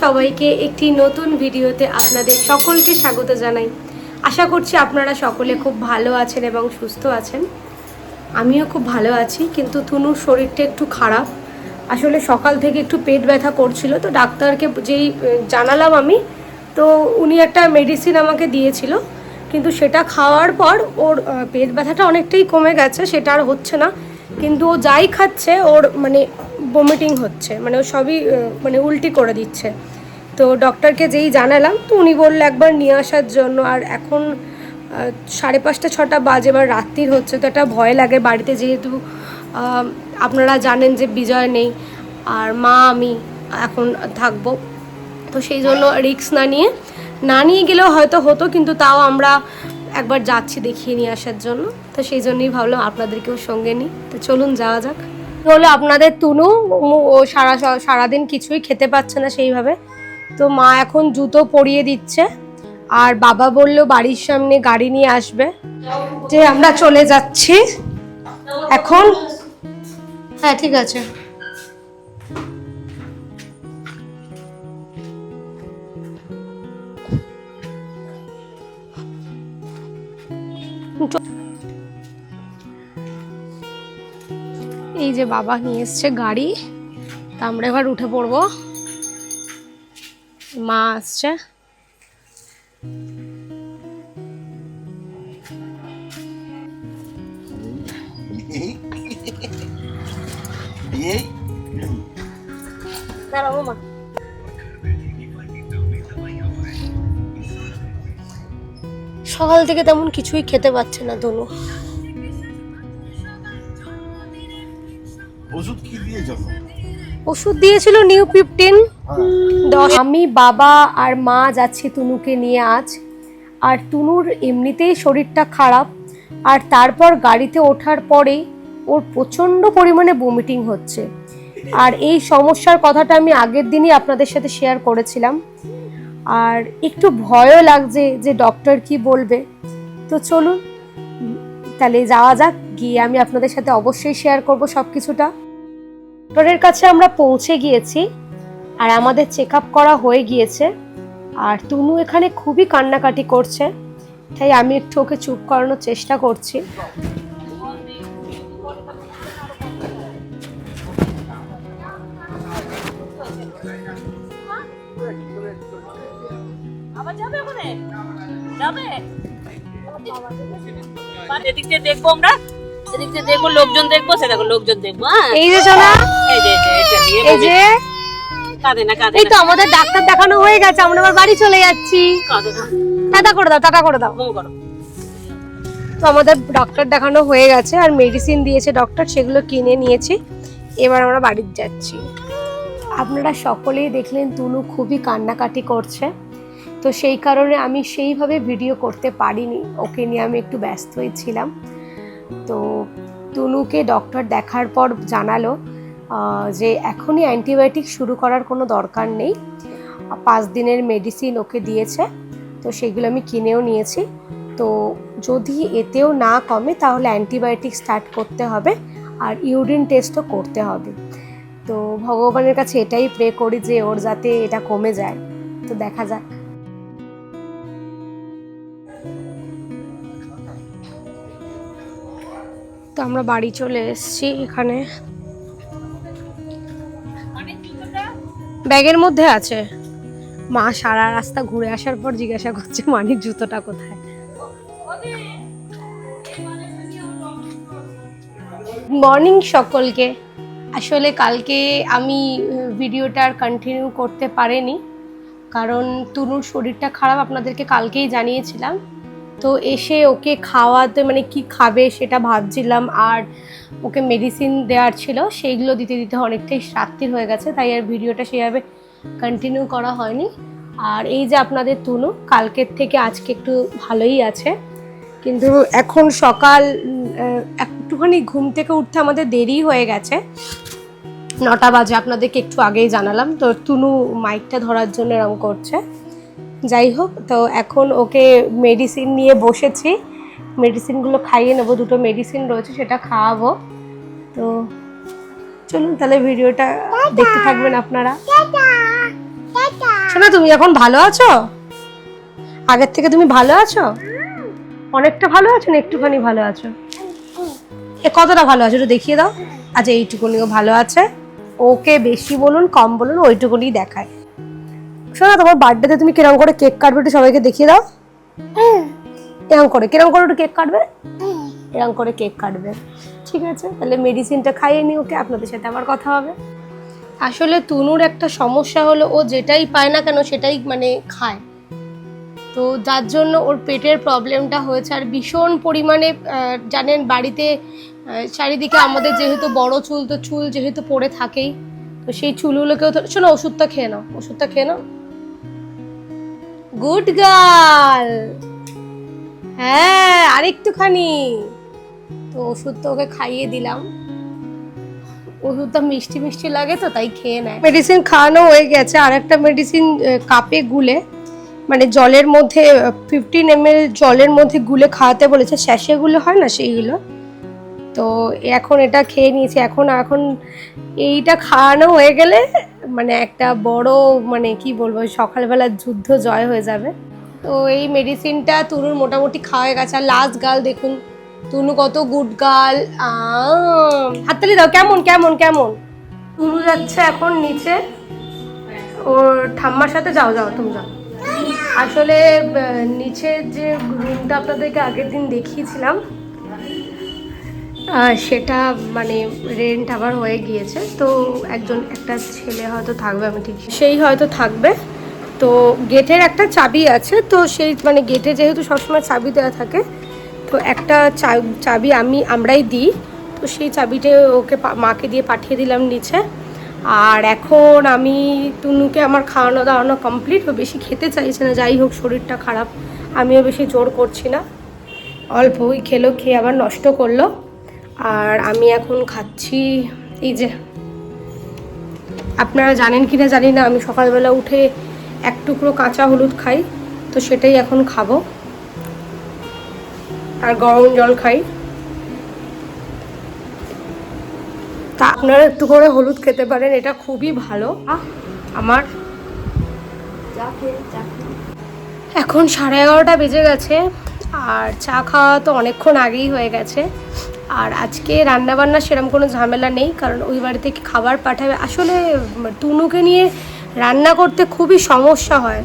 সবাইকে একটি নতুন ভিডিওতে আপনাদের সকলকে স্বাগত জানাই। আশা করছি আপনারা সকলে খুব ভালো আছেন এবং সুস্থ আছেন। আমিও খুব ভালো আছি, কিন্তু তুনুর শরীরটা একটু খারাপ। আসলে সকাল থেকে একটু পেট ব্যথা করছিল, তো ডাক্তারকে যেই জানালাম আমি, তো উনি একটা মেডিসিন আমাকে দিয়েছিল, কিন্তু সেটা খাওয়ার পর ওর পেট ব্যথাটা অনেকটাই কমে গেছে, সেটা আর হচ্ছে না। কিন্তু ও যাই খাচ্ছে ওর মানে বমিটিং হচ্ছে, মানে ও সবই মানে উল্টি করে দিচ্ছে। তো ডক্টরকে যেই জানালাম, তো উনি বললো একবার নিয়ে আসার জন্য। আর এখন 5:30 6টা বাজে, এবার রাত্রির হচ্ছে, তো একটা ভয় লাগে বাড়িতে, যেহেতু আপনারা জানেন যে বিজয় নেই আর মা আমি এখন থাকবো, তো সেই জন্য রিস্ক না নিয়ে গেলেও হয়তো হতো, কিন্তু তাও আমরা একবার যাচ্ছি দেখিয়ে নিয়ে আসার জন্য। তো সেই জন্যই ভাবলাম আপনাদেরকেও সঙ্গে নিই। তো চলুন যাওয়া যাক। হলো আপনাদের তুনু, ও সারাদিন কিছুই খেতে পাচ্ছে না সেইভাবে, তো মা এখন জুতো পরিয়ে দিচ্ছে। আর বাবা বলল বাড়ির সামনে গাড়ি নিয়ে আসবে, যে আমরা চলে যাচ্ছি এখন। হ্যাঁ ঠিক আছে। এই যে বাবা নিয়ে এসছে গাড়ি, তা আমরা এবার উঠে পড়বো। মা আসছে। সকাল থেকে তেমন কিছুই খেতে পাচ্ছে না তনু। ওষুধ দিয়েছিল নিউ 15 10। আমি বাবা আর মা যাচ্ছি তুনুকে নিয়ে আজ। আর তুনুর এমনিতেই শরীরটা খারাপ, আর তারপর গাড়িতে ওঠার পরেই ওর প্রচণ্ড পরিমাণে বমিটিং হচ্ছে। আর এই সমস্যার কথাটা আমি আগের দিনই আপনাদের সাথে শেয়ার করেছিলাম, আর একটু ভয়ও লাগছে যে ডক্টর কি বলবে। তো চলুন তাহলে যাওয়া যাক, গিয়ে আমি আপনাদের সাথে অবশ্যই শেয়ার করব সব কিছুটা। ডক্টরের কাছে আমরা পৌঁছে গিয়েছি, আর আমাদের চেক আপ করা হয়ে গিয়েছে। আর তুনু এখানে খুবই কান্নাকাটি করছে, তাই আমি একটু ওকে চুপ করানোর চেষ্টা করছি। এদিক দিয়ে দেখবো আমরা, এদিক দিয়ে দেখবো, লোকজন দেখবো, সে দেখো লোকজন দেখবো। এই যে শোনা, এই যে কাঁদে না কাঁদে। এই তো আমাদের ডাক্তার দেখানো হয়ে গেছে, আমরা আবার বাড়ি চলে যাচ্ছি। টাটা করে দাও, টাটা করে দাও। তো আমাদের ডক্টর দেখানো হয়ে গেছে, আর মেডিসিন দিয়েছে ডক্টর, সেগুলো কিনে নিয়েছি। এবার আমরা বাড়ি যাচ্ছি। আপনারা সকলেই দেখলেন তুনু খুবই কান্নাকাটি করছে, তো সেই কারণে আমি সেইভাবে ভিডিও করতে পারিনি, ওকে নিয়ে আমি একটু ব্যস্তই ছিলাম। তো তুনুকে ডক্টর দেখার পর জানালো যে এখনই অ্যান্টিবায়োটিক শুরু করার কোনো দরকার নেই, 5 দিনের মেডিসিন ওকে দিয়েছে, তো সেগুলো আমি কিনেও নিয়েছি। তো যদি এতেও না কমে তাহলে অ্যান্টিবায়োটিক স্টার্ট করতে হবে, আর ইউরিন টেস্টও করতে হবে। তো ভগবানের কাছে এটাই প্রে করি যে ওর যাতে এটা কমে যায়। তো দেখা যাক। তো আমরা বাড়ি চলে এসেছি। এখানে ব্যাগের মধ্যে আছে। মা সারা রাস্তা ঘুরে আসার পর জিজ্ঞাসা করছে মানির জুতোটা কোথায়। মর্নিং সকলকে। আসলে কালকে আমি ভিডিওটা আর কন্টিনিউ করতে পারিনি, কারণ তুনুর শরীরটা খারাপ, আপনাদেরকে কালকেই জানিয়েছিলাম। তো এসে ওকে খাওয়াতে মানে কি খাবে সেটা ভাবছিলাম, আর ওকে মেডিসিন দেওয়ার ছিল, সেইগুলো দিতে দিতে অনেকটাই রাত্রির হয়ে গেছে, তাই আর ভিডিওটা সেভাবে কন্টিনিউ করা হয়নি। আর এই যে আপনাদের তুনু কালকের থেকে আজকে একটু ভালোই আছে, কিন্তু এখন সকাল একটুখানি ঘুম থেকে উঠতে আমাদের দেরি হয়ে গেছে, 9টা বাজে, আপনাদেরকে একটু আগেই জানালাম। তো তুনু মাইকটা ধরার জন্য এরকম করছে। যাই হোক, তো এখন ওকে মেডিসিন নিয়ে বসেছি, মেডিসিনগুলো খাইয়ে নেবো, 2টো মেডিসিন রয়েছে সেটা খাওয়াবো। তো চলুন তাহলে ভিডিওটা দেখতে থাকবেন আপনারা। শোনো, তুমি এখন ভালো আছো? আগের থেকে তুমি ভালো আছো? অনেকটা ভালো আছো না একটুখানি ভালো আছো? এ কতটা ভালো আছো একটু দেখিয়ে দাও। আচ্ছা, এইটুকুনিও ভালো আছে। ওকে বেশি বলুন কম বলুন ওইটুকুনি দেখায়। শোনো, তোমার বার্থডেতে তুমি কিরম করে কেক কাটবে একটু সবাইকে দেখিয়ে দাও। কিরম করে একটু কেক কাটবে? এরকম করে কেক কাটবে। ঠিক আছে, তাহলে মেডিসিনটা খাইয়ে নি ওকে, আপনাদের সাথে আবার কথা হবে। আসলে তুনুর একটা সমস্যা হলো, ও যেটাই পায় না কেন সেটাই মানে খায়, তো যার জন্য ওর পেটের প্রবলেমটা হয়েছে। আর ভীষণ পরিমাণে জানেন বাড়িতে চারিদিকে আমাদের যেহেতু বড় চুল, তো চুল যেহেতু পড়ে থাকেই, তো সেই চুলগুলোকেও তো শোনো, ওষুধটা খেয়ে নাও, ওষুধটা খেয়ে নাও। Good girl. হ্যাঁ, আরেকটুখানি। তো ওষুধ তো ওকে খাইয়ে দিলাম, ওষুধটা মিষ্টি মিষ্টি লাগে তো তাই খেয়ে নেয়। মেডিসিন খাওয়ানো হয়ে গেছে, আর একটা মেডিসিন কাপে গুলে মানে জলের মধ্যে 15 ml জলের মধ্যে গুলে খাওয়াতে বলেছে, স্যাশেগুলো হয় না সেইগুলো। তো এখন এটা খেয়ে নিয়েছি। এখন এইটা খাওয়ানো হয়ে গেলে মানে একটা বড় মানে কি বলবো সকালবেলা যুদ্ধ জয় হয়ে যাবে। তো এই মেডিসিনটা তুনুর মোটামুটি খাওয়া হয়ে গেছে। আর লাস্ট গার্ল দেখুন, তুনু কত গুড গার্ল। হাততালি দাও। কেমন কেমন কেমন তুনু যাচ্ছে এখন নিচে ওর ঠাম্মার সাথে। যাও যাও তুমি যাও। আসলে নিচের যে রুমটা আপনাদেরকে আগের দিন দেখিয়েছিলাম সেটা মানে রেন্ট আবার হয়ে গিয়েছে, তো একটা ছেলে হয়তো থাকবে, আমি ঠিক সেই হয়তো থাকবে। তো গেটের একটা চাবি আছে, তো সেই মানে গেটে যেহেতু সবসময় চাবি দেওয়া থাকে, তো একটা চাবি আমরাই দিই। তো সেই চাবিটা ওকে মাকে দিয়ে পাঠিয়ে দিলাম নিচে। আর এখন আমি তুনুকে আমার খাওয়ানো দাওয়ানো কমপ্লিট। ও বেশি খেতে চাইছে না, যাই হোক শরীরটা খারাপ, আমিও বেশি জোর করছি না, অল্পই খেলো, খেয়ে আবার নষ্ট করলো। আর আমি এখন খাচ্ছি এই যে, আপনারা জানেন কি না জানি না, আমি সকালবেলা উঠে এক টুকরো কাঁচা হলুদ খাই, তো সেটাই এখন খাবো। আর গরম জল খাই। তা আপনারা একটু করে হলুদ খেতে পারেন, এটা খুবই ভালো। আমার এখন 11:30 বেজে গেছে, আর চা খাওয়া তো অনেকক্ষণ আগেই হয়ে গেছে। আর আজকে রান্নাবান্না সেরকম কোনো ঝামেলা নেই, কারণ ওই বাড়ি থেকে খাবার পাঠাবে। আসলে তুনুকে নিয়ে রান্না করতে খুবই সমস্যা হয়,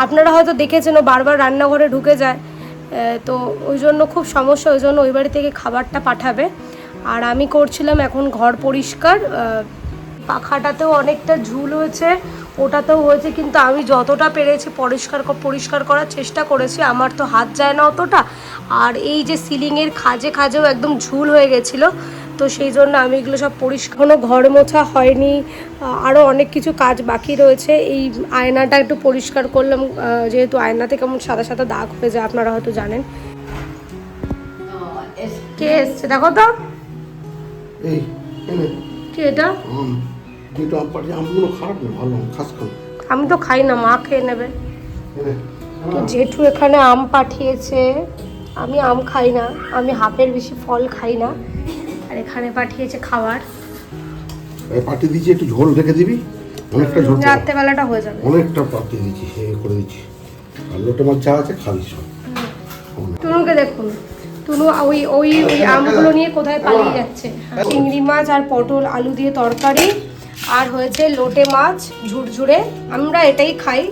আপনারা হয়তো দেখেছেন ও বারবার রান্নাঘরে ঢুকে যায়, তো ওই জন্য খুব সমস্যা, ওই জন্য ওই বাড়ি থেকে খাবারটা পাঠাবে। আর আমি করছিলাম এখন ঘর পরিষ্কার। পাখাটাতেও অনেকটা ঝুল হয়েছে, ওটাতেও হয়েছে, কিন্তু আমি যতটা পেরেছি পরিষ্কার করার চেষ্টা করেছি। আমার তো হাত যায় না অতটা। আর এই যে সিলিংয়ের খাজেও একদম ঝুল হয়ে গেছিলো, তো সেই জন্য আমি এগুলো সব পরিষ্কার, ঘর মোছা হয়নি, আরও অনেক কিছু কাজ বাকি রয়েছে। এই আয়নাটা একটু পরিষ্কার করলাম, যেহেতু আয়নাতে কেমন সাদা সাদা দাগ হয়ে যায়, আপনারা হয়তো জানেন। কে এসছে দেখো তো, কি এটা? আমি তো খাই না, মা খেয়ে নেবে। তো জেঠু এখানে আম পাঠিয়েছে, আমি আম খাই না, আমি হাফের বেশি ফল খাই না। আর এখানে পাঠিয়েছে খাবার, পাঠিয়ে দিচ্ছি, একটু ঝোল রেখে দিবি, অনেকটা ঝোল রাত্রেবেলাটা হয়ে যাবে। অনেকটা পাঠিয়ে দিচ্ছি, করে দিচ্ছি। আর লোটে মাছ যা আছে খাবি সব। তুনুকে দেখুন, তুনু ওই ওই ওই আমগুলো নিয়ে কোথায় পালিয়ে যাচ্ছে। চিংড়ি মাছ আর পটল আলু দিয়ে তরকারি, আর হয়েছে লোটে মাছ ঝুরঝুরে। আমরা এটাই খাই,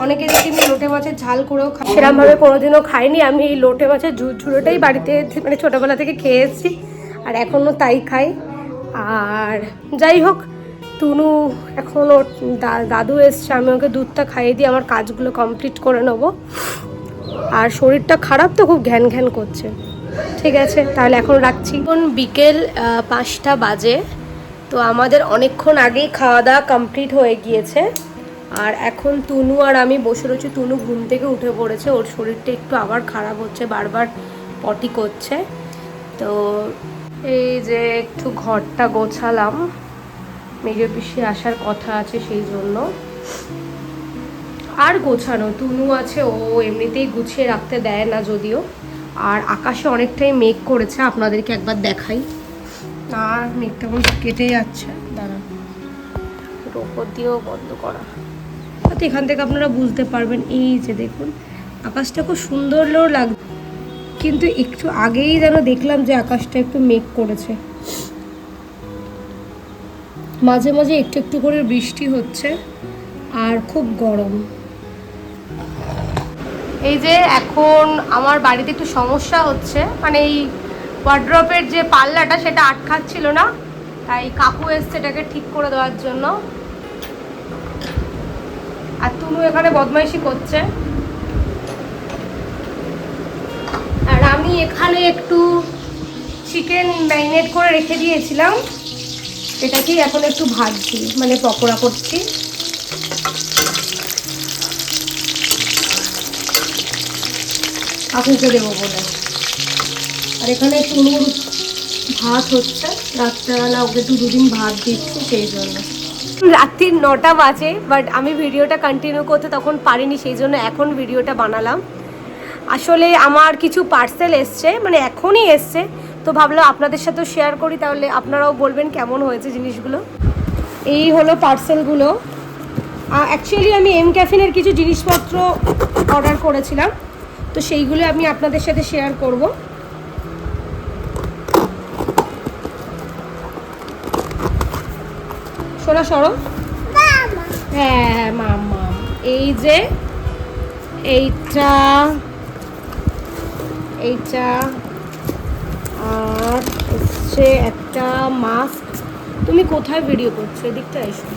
অনেকে দেখি লোটে মাছের ঝাল করেও খাই, সেরকমভাবে কোনোদিনও খাইনি। আমি এই লোটে মাছের ঝুরঝুরেটাই বাড়িতে মানে ছোটোবেলা থেকে খেয়ে এসেছি, আর এখনও তাই খাই। আর যাই হোক, তুনু এখন ওর দাদু এসছে, আমি ওকে দুধটা খাইয়ে দিয়ে আমার কাজগুলো কমপ্লিট করে নেবো। আর শরীরটা খারাপ তো, খুব ঘ্যান ঘ্যান করছে। ঠিক আছে, তাহলে এখন রাখছি। এখন বিকেল 5টা বাজে, তো আমাদের অনেকক্ষণ আগেই খাওয়া দাওয়া কমপ্লিট হয়ে গিয়েছে। আর এখন তুনু আর আমি বসে রয়েছি। তুনু ঘুম থেকে উঠে পড়েছে, ওর শরীরটা একটু আবার খারাপ হচ্ছে, বারবার পটি করছে। তো এই যে একটু ঘরটা গোছালাম, মেজো পিসি আসার কথা আছে সেই জন্য। আর গোছানো, তুনু আছে, ও এমনিতেই গুছিয়ে রাখতে দেয় না যদিও। আর আকাশে অনেকটাই মেঘ করেছে, আপনাদেরকে একবার দেখাই। আর মেঘটা এখন কেটে যাচ্ছে, দাঁড়ান, ওপর দিয়েও বন্ধ করা। তো এখান থেকে আপনারা বুঝতে পারবেন। এই যে দেখুন আকাশটা খুব সুন্দর লাগছে, কিন্তু একটু আগেই যেন দেখলাম যে আকাশটা একটু মেঘ করেছে, মাঝে মাঝে একটু একটু করে বৃষ্টি হচ্ছে আর খুব গরম। এই যে এখন আমার বাড়িতে একটু সমস্যা হচ্ছে, মানে এই ওয়ার্ড্রপের যে পাল্লাটা সেটা আটকাচ্ছিল না, তাই কাকু এসছে এটাকে ঠিক করে দেওয়ার জন্য। আর তুনু এখানে বদমাইশি করছে, আর আমি এখানে একটু চিকেন ম্যারিনেট করে রেখে দিয়েছিলাম, এটাকেই এখন একটু ভাজছি, মানে পকোড়া করছি। কাকুকে দেবো বলে। আর এখানে তুনুর ভাত হচ্ছে, রাত্রেবেলা ওকে দুদিন ভাত দিচ্ছি সেই জন্য। রাত্রির 9টা বাজে, বাট আমি ভিডিওটা কন্টিনিউ করতে তখন পারিনি, সেই জন্য এখন ভিডিওটা বানালাম। আসলে আমার কিছু পার্সেল এসছে, মানে এখনই এসছে, তো ভাবলাম আপনাদের সাথেও শেয়ার করি, তাহলে আপনারাও বলবেন কেমন হয়েছে জিনিসগুলো। এই হলো পার্সেলগুলো। অ্যাকচুয়ালি আমি এম ক্যাফিনের কিছু জিনিসপত্র অর্ডার করেছিলাম, তো সেইগুলো আমি আপনাদের সাথে শেয়ার করব। শোনা সরো, হ্যাঁ মামা। এই যে এইটা আর হচ্ছে একটা মাস্ক। তুমি কোথায় ভিডিও করছো? এদিকটা এসো।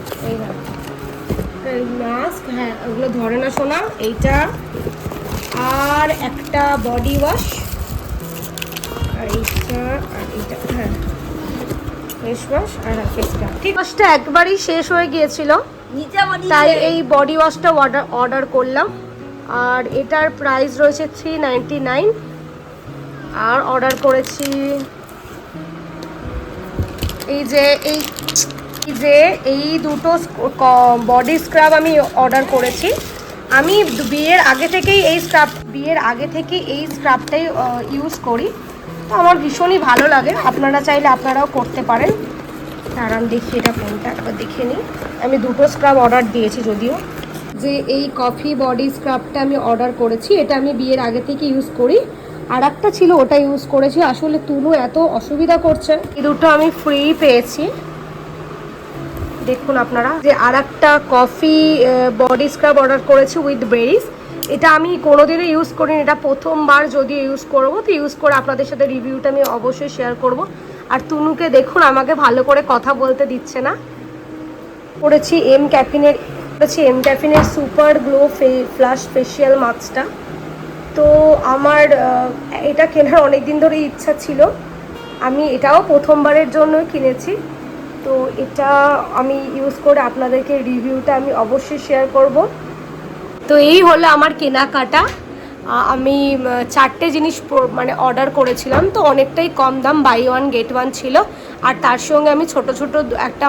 এই মাস্ক, হ্যাঁ ওগুলো ধরে না শোনা। এইটা আর একটা বডি ওয়াশ, আর এইটা আর এইটা, হ্যাঁ ফেস ওয়াশ আর ফেসটা। ঠিক ওয়াশটা একবারই শেষ হয়ে গিয়েছিল, তাই এই বডি ওয়াশটা অর্ডার করলাম। আর এটার প্রাইস রয়েছে 399। আর অর্ডার করেছি এই দুটো বডি স্ক্রাব আমি অর্ডার করেছি। আমি বিয়ের আগে থেকেই এই স্ক্রাবটাই ইউজ করি, তো আমার ভীষণই ভালো লাগে। আপনারা চাইলে আপনারাও করতে পারেন। দাঁড়ান দেখি এটা কোনটা, একবার দেখে নিই। আমি দুটো স্ক্রাব অর্ডার দিয়েছি, যদিও যে এই কফি বডি স্ক্রাবটা আমি অর্ডার করেছি, এটা আমি বিয়ের আগে থেকে ইউজ করি। আর একটা ছিল ওটা ইউজ করেছি। আসলে তুনু এত অসুবিধা করছে, এই দুটো আমি ফ্রি পেয়েছি। দেখুন আপনারা, যে আর একটা কফি বডি স্ক্রাব অর্ডার করেছি উইথ বেরিজ। এটা আমি কোনোদিনও ইউজ করিনি, এটা প্রথমবার যদিও ইউজ করবো, তো ইউজ করে আপনাদের সাথে রিভিউটা আমি অবশ্যই শেয়ার করব। আর তুনুকে দেখুন আমাকে ভালো করে কথা বলতে দিচ্ছে না। করেছি এম ক্যাফিনের সুপার গ্লো ফ্লাশ ফেশিয়াল মাস্কটা। তো আমার এটা কেনার অনেক দিন ধরে ইচ্ছা ছিল, আমি এটাও প্রথমবারের জন্য কিনেছি। তো এটা আমি ইউজ করে আপনাদেরকে রিভিউটা আমি অবশ্যই শেয়ার করব। তো এই হলো আমার কেনাকাটা। আমি 4টে জিনিস মানে অর্ডার করেছিলাম, তো অনেকটাই কম দাম, বাই ওয়ান গেট ওয়ান ছিল। আর তার সঙ্গে আমি ছোট একটা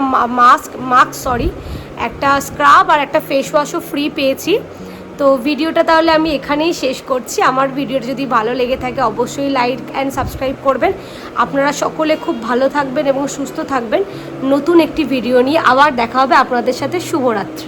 একটা স্ক্রাব আর একটা ফেস ওয়াশও ফ্রি পেয়েছি। তো ভিডিওটা তাহলে আমি এখানেই শেষ করছি। আমার ভিডিওটা যদি ভালো লেগে থাকে অবশ্যই লাইক অ্যান্ড সাবস্ক্রাইব করবেন। আপনারা সকলে খুব ভালো থাকবেন এবং সুস্থ থাকবেন। নতুন একটি ভিডিও নিয়ে আবার দেখা হবে আপনাদের সাথে। শুভরাত্রি।